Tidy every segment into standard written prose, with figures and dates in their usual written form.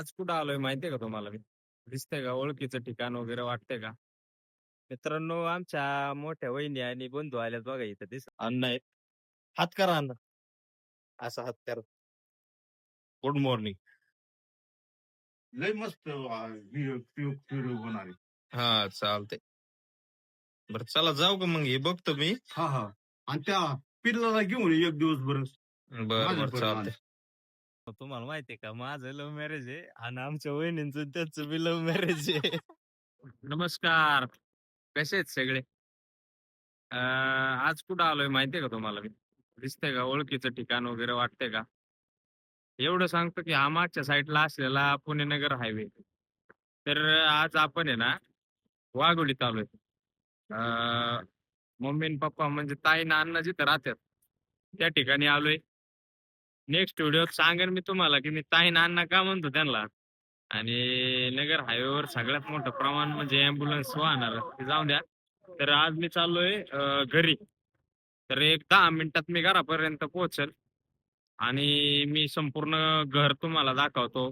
आज कुठं आलोय माहितीये का तुम्हाला मी? दिसतंय का ओळखीचं ठिकाण वगैरे वाटतंय का? मित्रांनो, आमच्या मोठ्या वहिनी आणि बंधू आल्यात बघा इथं अण्णा आहेत. हात करा अण्णा. असा हात करा. Good morning. लय मस्त व्हिडिओ होणार आहे. हा, चालतंय. बरं चला जाऊ का मग, हे बघतो मी. हा हा. आणि त्या पिल्लाला घेऊन ये एक दिवस बरं. बर माझ्या बर, बरोबर आण. चालतंय. तुम्हाला माहितीये का, माझं लव्ह मॅरेज आहे आणि आमच्या वहिनींचं त्याचं बी लव्ह मॅरेज आहे. नमस्कार. कसे आहेत सगळे? आज कुठं आलोय माहितीये का तुम्हाला मी? दिसतंय का ओळखीचं ठिकाण वगैरे वाटतंय का? एवढं सांगतो की हा मागच्या साईडला असलेला पुणे नगर हायवे. तर आज आपण आहे ना वाघोलीत आलोय. मम्मी आणि पप्पा म्हणजे ताई ना अण्णा जिथं राहतात त्या ठिकाणी आलोय. नेक्स्ट व्हिडिओत सांगेन मी तुम्हाला की मी ताई ना अण्णा का म्हणतो त्यांना. आणि नगर हायवेवर सगळ्यात मोठं प्रमाण म्हणजे अँब्युलन्स वाहणार ते जाऊ द्या. तर आज मी चाललोय घरी. तर एक 10 मिनिटात मी घरापर्यंत पोहोचेल आणि मी संपूर्ण घर तुम्हाला दाखवतो.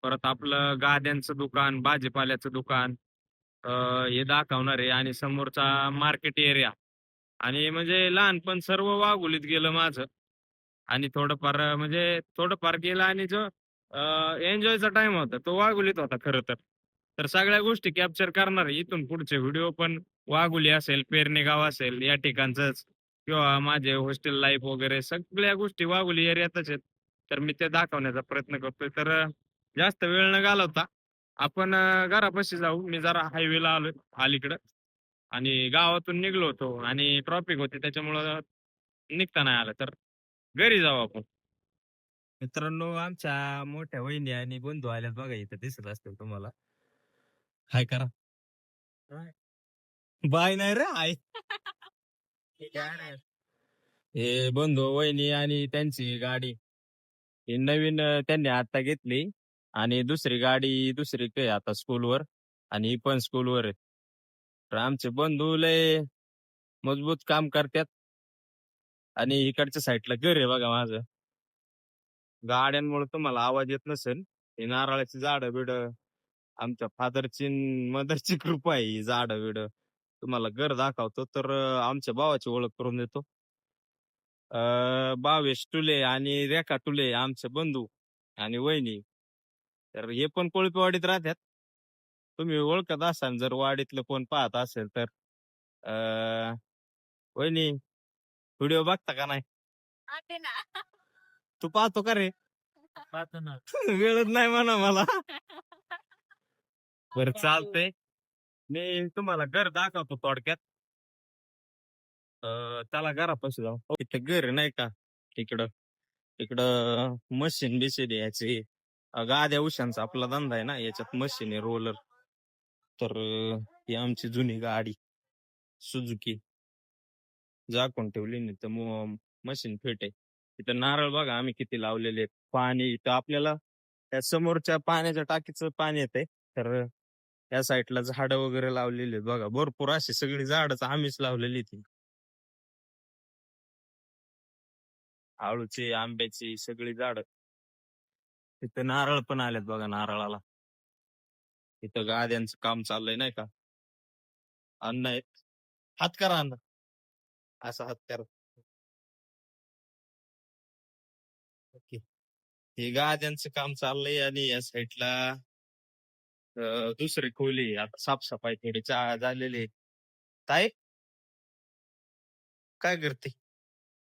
परत आपलं गाद्यांचं दुकान, भाजीपाल्याचं दुकान अ, हे दाखवणार आहे आणि समोरचा मार्केट एरिया आणि म्हणजे लहानपण सर्व वाघोलीत गेलं माझं. आणि थोडंफार म्हणजे थोडंफार गेलं आणि जो एन्जॉयचा टाइम होता तो वाघोलीत होता खरं तर. तर सगळ्या गोष्टी कॅप्चर करणार आहे. इथून पुढचे व्हिडिओ पण वाघोली असेल, पेरणे गाव असेल या ठिकाणचंच किंवा माझे हॉस्टेल लाईफ वगैरे सगळ्या गोष्टी वाघोली एरियातच आहेत. तर मी ते दाखवण्याचा प्रयत्न करतोय. तर जास्त वेळ न घालवता आपण घरापाशी जाऊ. मी जरा हायवेला आलोय अलीकडं आणि गावातून निघलो होतो आणि ट्रॉफिक होती त्याच्यामुळं निघता नाही आलं. तर घरी जाऊ आपण. मित्रांनो, आमच्या मोठ्या वहिनी आणि बंधू आल्यात बघा इथं दिसत असतील तुम्हाला. हाय करा. बाय नाही रे, हाय. हे बंधू वहिनी आणि त्यांची गाडी ही नवीन त्यांनी आता घेतली आणि दुसरी गाडी दुसरी काय आता स्कूलवर आणि ही पण स्कूलवर आहे. तर आमचे बंधू लय मजबूत काम करतात आणि इकडच्या साईडला घर आहे बघा माझं. गाड्यांमुळे तुम्हाला आवाज येत नसेल. हे नारळाची झाडं बिड आमच्या फादरची मदरची कृपा आहे. ही झाडं बिड तुम्हाला घर दाखवतो. तर आमच्या भावाची ओळख करून देतो. भावेश टुले आणि रेखा टुले आमचे बंधू आणि वहिनी. तर हे पण कोळपेवाडीत राहतात. तुम्ही ओळखत असाल जर वाडीतलं कोण पाहत असेल तर. अं, वहिनी व्हिडिओ बघता का नाही? पाहते ना. तू पाहतो का रे? पाहतो ना. वेळच नाही म्हणा मला. बरं चालतंय. मी तुम्हाला घर दाखवतो थोडक्यात. त्याला घरापाशी जाऊ. इथं घर आहे नाही का इकडं. इकडं मशीन बिशीन यायची. गाद्या उशांचा आपला धंदा आहे ना, याच्यात मशीन आहे रोलर. तर ही आमची जुनी गाडी सुझुकी झाकून ठेवली नाही तर मशीन फिट आहे. इथं नारळ बघा आम्ही किती लावलेले आहेत. पाणी इथं आपल्याला त्या समोरच्या पाण्याच्या टाकीचं पाणी येतंय. तर त्या साईडला झाडं वगैरे लावलेली आहेत बघा. भरपूर अशी सगळी झाडच आम्हीच लावलेली ती. आळूची, आंब्याची सगळी झाडं. तिथं नारळ पण आलेत बघा नारळाला. इथं गाद्यांचं काम चाललंय नाही का. अन्न आहेत. हात करा अन्न. असा हात करा. ओके. हे गाद्यांचं काम चाललंय आणि या साईडला दुसरी खोली आहे. आता साफसफाई थोडी झालेली आहे. ताई काय करते?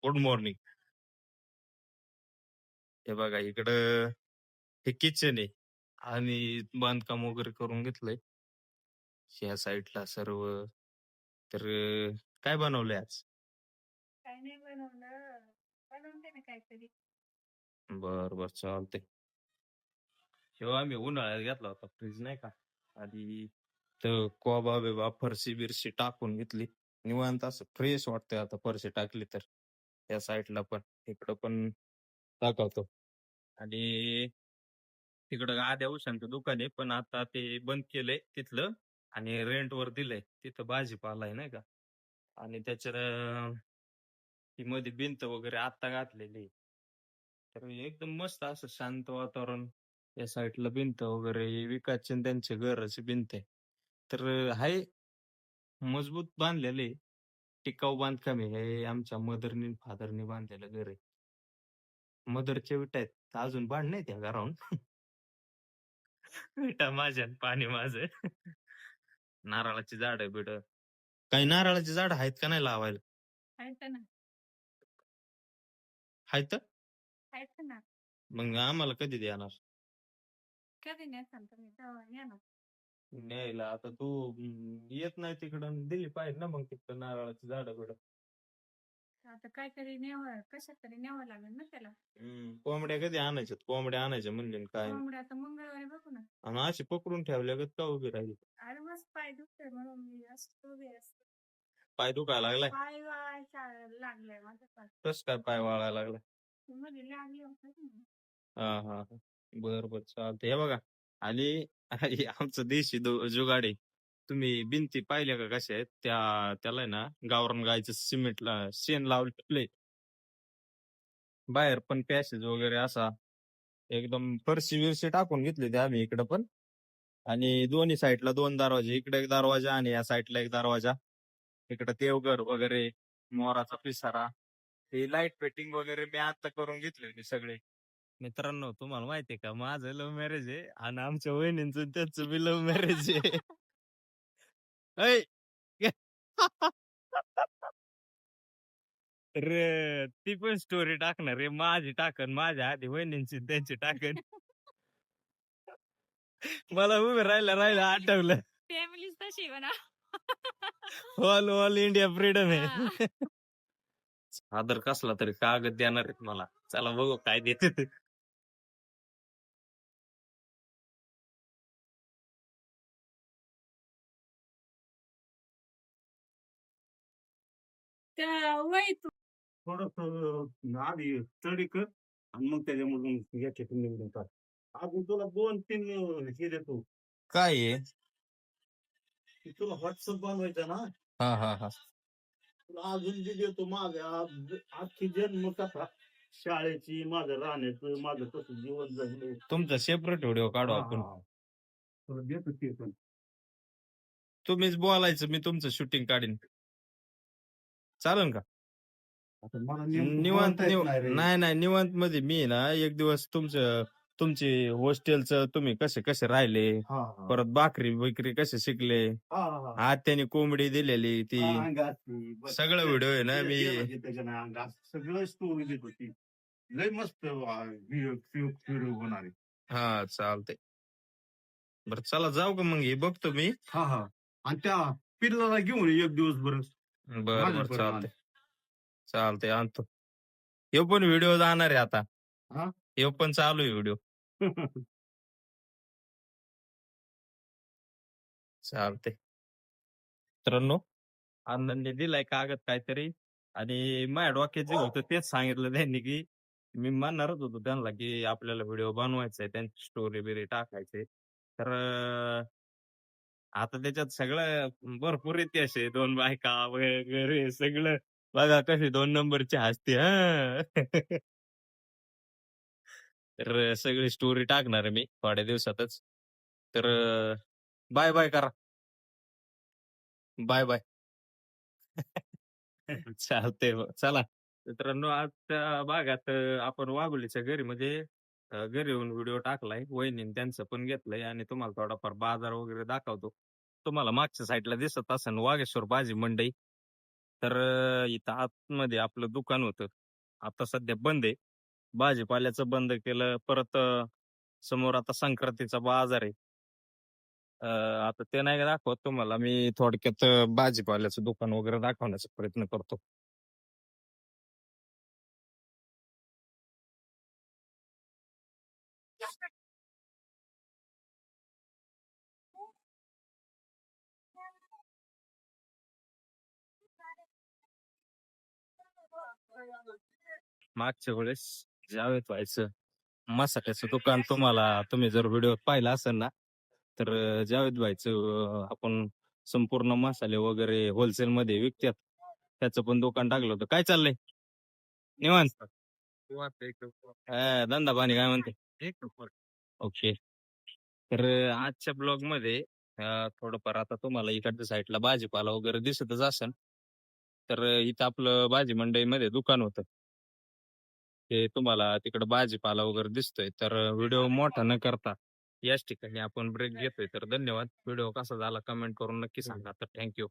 Good morning. हे बघा इकडं हे किचन आहे आणि बांधकाम वगैरे करून घेतलंय या साईडला सर्व. तर काय बनवलंय आज? काही नाही बनवलं. बनवते ना काहीतरी. बर बर, चालतंय. जेव्हा आम्ही उन्हाळ्यात घेतला होता फ्रीज नाही का, आधी तर कोबा बिबा फरशी बिरशी टाकून घेतली. निवांत असं फ्रेश वाटतंय आता फरशी टाकली तर. त्या साईडला पण इकडं पण टाकवतो. आणि तिकडं आद्या उशांचं दुकान आहे पण आता ते बंद केलंय तिथलं आणि रेंटवर दिलंय. तिथं भाजीपाला आहे नाही का. आणि त्याच्यात ती मध्ये भिंत वगैरे आता घातलेली आहे. तर एकदम मस्त असं शांत वातावरण. या साईडला भिंत वगैरे विकासची आणि त्यांच्या घराची भिंत आहे. तर हाय मजबूत बांधलेले टिकाऊ बांधकाम आहे. हे आमच्या मदरनी फादरनी बांधलेलं घर आहे. मदरच्या विटा आहेत. अजून बांध नाही त्या घराहून. विटा माझ्या आणि पाणी माझं. नारळाची झाड बिड काही नारळाची झाड आहेत का नाही लावायला? आहेत ना आहेत. आहेत ना मग आम्हाला कधी देणार कधी नेसाल तुम्ही तेव्हा या ना न्यायला? आता तू येत नाही तिकडं, दिली पाहिजे ना मग तिकडं नारळाची झाड बिड. आता काहीतरी न्यावं कशात तरी न्यावं लागेल ना त्याला कोंबड्या कधी आणायच्यात? कोंबड्या आणायच्या म्हणले न काय नाही. कोंबड्या आता मंगळवारी बघू ना आणि अशी पकडून ठेवल्या गत का उभी राहिली? अरे मस्त पाय दुखतोय म्हणून मी असं उभी असते पाय दुखायला लागलाय? पाय वाळायचा लागलाय माझा पाय कस काय पाय वाळायला लागलाय? मध्ये लागले होते ना. हा हा हा. बर बर चालतंय. हे बघा आणि हे आमचं देशी जुगाड. तुम्ही भिंती पाहिल्या का कशा आहेत? त्याला आहे ना गावरान गायचं सिमेंटला शेण लावलेलं. बाहेर पण पॅसेज वगैरे असा एकदम फरशी विरशी टाकून घेतली ते आम्ही इकडं पण. आणि दोन्ही साईडला 2 दरवाजे, इकडे एक दरवाजा आणि या साईडला एक दरवाजा. इकडं देवघर वगैरे, मोराचा पिसारा. हे लाईट फिटिंग वगैरे मी आता करून घेतली होती सगळे. मित्रांनो तुम्हाला माहितीये का माझं लव्ह मॅरेज आहे आणि आमच्या वहिनींचं त्यांचं बी लव्ह मॅरेज आहे. ऐ! तर ती पण स्टोरी टाकणार आहे. माझी टाकन माझ्या आधी वहिनींची आणि त्यांची टाकन. मला उभे राहिलं आठवलं. फॅमिलीच तशी आहे म्हणा ऑल इंडिया फ्रीडम हा. आहे. आदर कसला तरी कागद देणार आहेत मला. चला बघू काय देते ते. त्या वय तू थोडस आधी स्टडी कर आणि मग त्याच्यामधून याच्यातून निवडून टाक. अजून तुला 2-3 हे देतो काय आहे? की तुला व्हॉट्सअप बनवायचा ना, हा हा हा. तुला अजून बी देतो माझ्या आजची जन्मकथा, शाळेची, माझं राहण्याचं, माझं कसं जीवन जगलं. तुमचा सेपरेट व्हिडिओ काढू हा, आपण. हा. तुला देतो ते पण. तुम्हीच बोलायचं, मी तुमचं शूटिंग काढीन. चालेल का? आता मला नेमकं निवांत बोलता येत नाही रे. नाही निवांत मध्ये मी ना एक दिवस तुमची हॉस्टेलचं तुम्ही कसे कसे राहिले, हा, हा. परत भाकरी बिकरी कसे शिकले, हा, हा. आत्याने कोंबडी दिलेली ती, हा, अंगात बस. सगळं व्हिडिओ आहे ना मी. म्हणजे त्याच्या नाही अंगात सगळं स्टोरी देत होती. लय मस्त व्हिडिओ होणार आहे. हा चालतंय. बरं चला जाऊ का मग? हे बघतो मी. हा, हा. आणि त्या पिल्लाला घेऊन ये एक दिवस बरं. बर माझ्या बर बरोबर चालतंय आणतो. हे पण व्हिडिओ जाणार आहे आता. हा? हे पण चालू आहे व्हिडिओ. चालतंय. मित्रांनो अण्णांनी दिलाय कागद काहीतरी आणि माझ्या डोक्यात जे होतं तेच सांगितलं त्यांनी की मी म्हणणारच होतो त्यांना की आपल्याला व्हिडिओ बनवायचा आहे, त्यांची स्टोरी बिरी टाकायचे. तर आता त्याच्यात सगळं भरपूर इतिहास आहे. 2 बायका वगैरे सगळं बघा कशी 2 नंबरची हसते. हा. तर सगळी स्टोरी टाकणार आहे मी थोड्या दिवसातच. तर बाय बाय करा. Bye bye. चालतंय मग. चला मित्रांनो आजच्या भागात आपण वाघोलीच्या घरी म्हणजे घरी येऊन व्हिडिओ टाकलाय. वहिनीने त्यांचं पण घेतलंय आणि तुम्हाला थोडाफार बाजार वगैरे दाखवतो. तुम्हाला मागच्या साईडला दिसत असेल वाघेश्वर भाजी मंडई. तर इथं आतमध्ये आपलं दुकान होतं. आता सध्या बंद आहे. भाजीपाल्याचं बंद केलं. परत समोर आता संक्रांतीचा बाजार आहे. आता ते नाही दाखवत तुम्हाला मी थोडक्यात भाजीपाल्याचं दुकान वगैरे दाखवण्याचा प्रयत्न करतो. मागच्या वेळेस जावेद व्हायचं मसाल्याचं दुकान तुम्ही जर व्हिडिओ पाहिला असेल ना तर जावेद व्हायचं आपण संपूर्ण मसाले वगैरे होलसेल मध्ये विकतात त्याचं पण दुकान टाकलं होतं. काय चाललंय? निवांत? धंदा पाणी काय म्हणते? ओके. तर आजच्या ब्लॉग मध्ये थोडंफार आता तुम्हाला इकडच्या साईडला भाजीपाला वगैरे दिसतच असेल. तर इथं आपलं भाजी मंडईमध्ये दुकान होतं. ते तुम्हाला तिकडं भाजीपाला वगैरे दिसतोय. तर व्हिडिओ मोठा न करता याच ठिकाणी आपण ब्रेक घेतोय. तर धन्यवाद. व्हिडिओ कसा झाला कमेंट करून नक्की सांगा. तर थँक्यू.